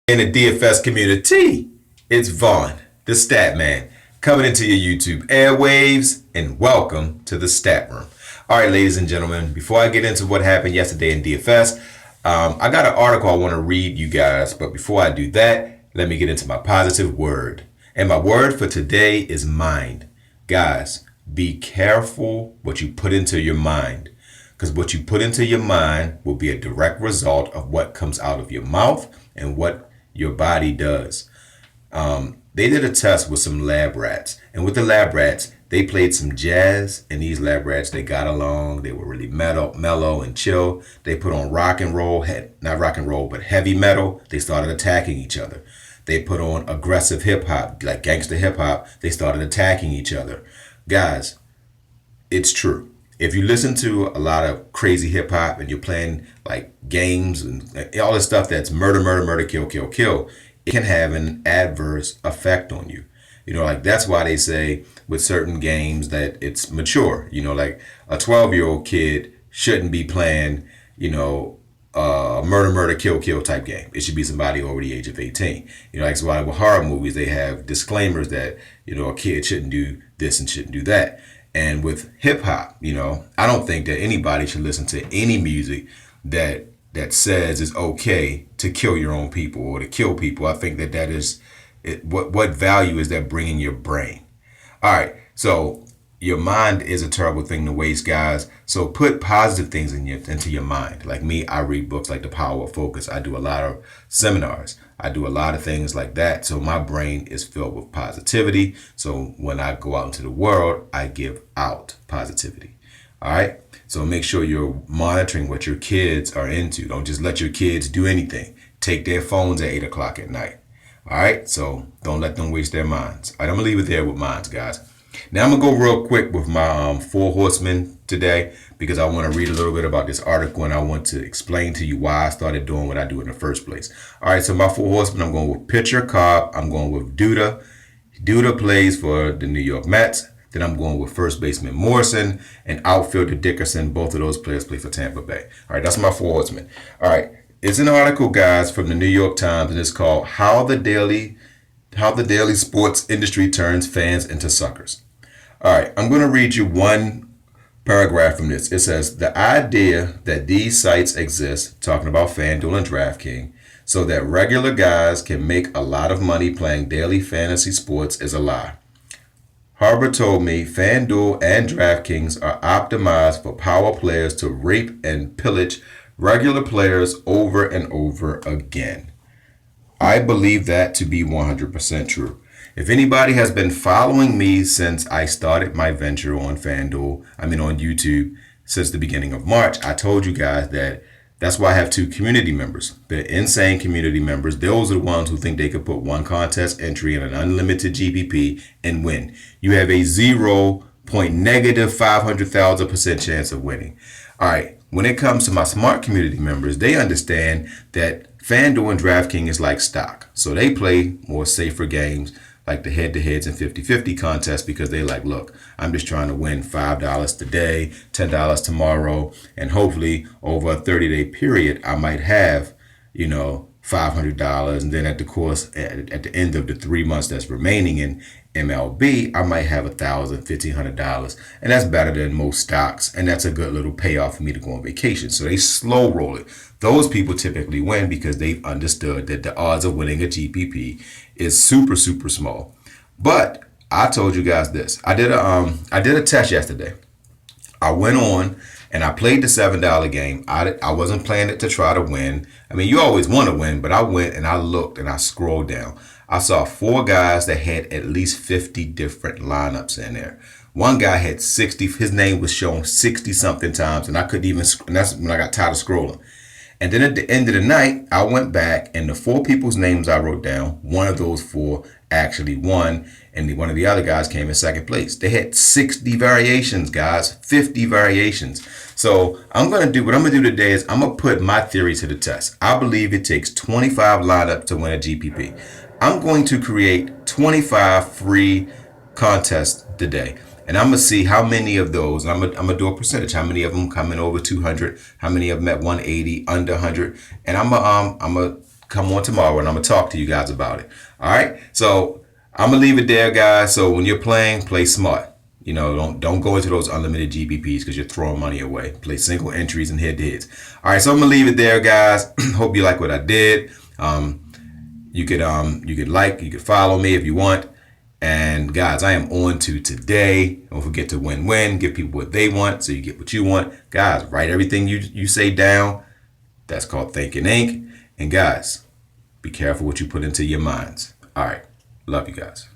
In the DFS community, it's Vaughn, the Stat Man, coming into your YouTube airwaves, and welcome to the Stat Room. All right, ladies and gentlemen, before I get into what happened yesterday in DFS, I got an article I want to read you guys, but before I do that, let me get into my positive word. And my word for today is mind. Guys, be careful what you put into your mind, because what you put into your mind will be a direct result of what comes out of your mouth and what your body does. They did a test with some lab rats, and with the lab rats, they played some jazz, and these lab rats, they got along. They were really mellow and chill. They put on rock and roll, not rock and roll, but heavy metal. They started attacking each other. They put on aggressive hip hop, like gangster hip hop. They started attacking each other. Guys, it's true. If you listen to a lot of crazy hip hop and you're playing like games and all this stuff that's murder, kill, it can have an adverse effect on you. You know, like that's why they say with certain games that it's mature. You know, like a 12-year-old kid shouldn't be playing, murder, kill type game. It should be somebody over the age of 18. You know, like so why with horror movies, they have disclaimers that, a kid shouldn't do this and shouldn't do that. And with hip hop, I don't think that anybody should listen to any music that says it's okay to kill your own people or to kill people. I think that is it. What value is that bringing your brain? All right, so your mind is a terrible thing to waste, guys. So put positive things into your mind. Like me, I read books like The Power of Focus. I do a lot of seminars. I do a lot of things like that. So my brain is filled with positivity. So when I go out into the world, I give out positivity. All right. So make sure you're monitoring what your kids are into. Don't just let your kids do anything. Take their phones at 8 o'clock at night. All right. So don't let them waste their minds. All right. I'm going to leave it there with minds, guys. Now I'm going to go real quick with my 4 horsemen today because I want to read a little bit about this article and I want to explain to you why I started doing what I do in the first place. All right, so my 4 horsemen, I'm going with pitcher Cobb. I'm going with Duda. Duda plays for the New York Mets. Then I'm going with first baseman Morrison and outfielder Dickerson. Both of those players play for Tampa Bay. All right, that's my 4 horsemen. All right, it's an article, guys, from the New York Times, and it's called How the Daily Sports Industry Turns Fans into Suckers. All right, I'm going to read you one paragraph from this. It says, the idea that these sites exist, talking about Fanduel and Draftkings, so that regular guys can make a lot of money playing daily fantasy sports is a lie. Harbor told me Fanduel and Draftkings are optimized for power players to rape and pillage regular players over and over again. I believe that to be 100% true. If anybody has been following me since I started my venture on on YouTube since the beginning of March, I told you guys that's why I have 2 community members. The insane community members, those are the ones who think they could put one contest entry in an unlimited GPP and win. You have a -500,000% chance of winning. All right, when it comes to my smart community members, they understand that FanDuel and DraftKings is like stock. So they play more safer games like the head-to-heads and 50-50 contests because they like, look, I'm just trying to win $5 today, $10 tomorrow, and hopefully over a 30-day period, I might have, $500. And then at the end of the 3 months that's remaining in MLB, I might have $1,000, $1,500. And that's better than most stocks. And that's a good little payoff for me to go on vacation. So they slow roll it. Those people typically win because they've understood that the odds of winning a GPP is super, super small. But I told you guys this. I did a test yesterday. I went on and I played the $7 game. I wasn't playing it to try to win. I mean, you always want to win, but I went and I looked and I scrolled down. I saw 4 guys that had at least 50 different lineups in there. One guy had 60. His name was shown 60 something times, and I couldn't even. And that's when I got tired of scrolling. And then at the end of the night, I went back and the 4 people's names I wrote down, one of those 4 actually won, and one of the other guys came in second place. They had 60 variations, guys, 50 variations. So what I'm going to do today is I'm going to put my theory to the test. I believe it takes 25 lineups to win a GPP. I'm going to create 25 free contests today. And I'm going to see how many of those, I'm going to do a percentage, how many of them come in over 200, how many of them at 180, under 100. And I'm going to come on tomorrow and I'm going to talk to you guys about it. All right. So I'm going to leave it there, guys. So when you're playing, play smart. You know, don't go into those unlimited GPPs because you're throwing money away. Play single entries and head-to-heads. All right, so I'm gonna leave it there, guys. Hope you like what I did. You could follow me if you want. And guys, I am on to today. Don't forget to win-win. Give people what they want so you get what you want. Guys, write everything you say down. That's called thinking ink. And guys, be careful what you put into your minds. All right, love you guys.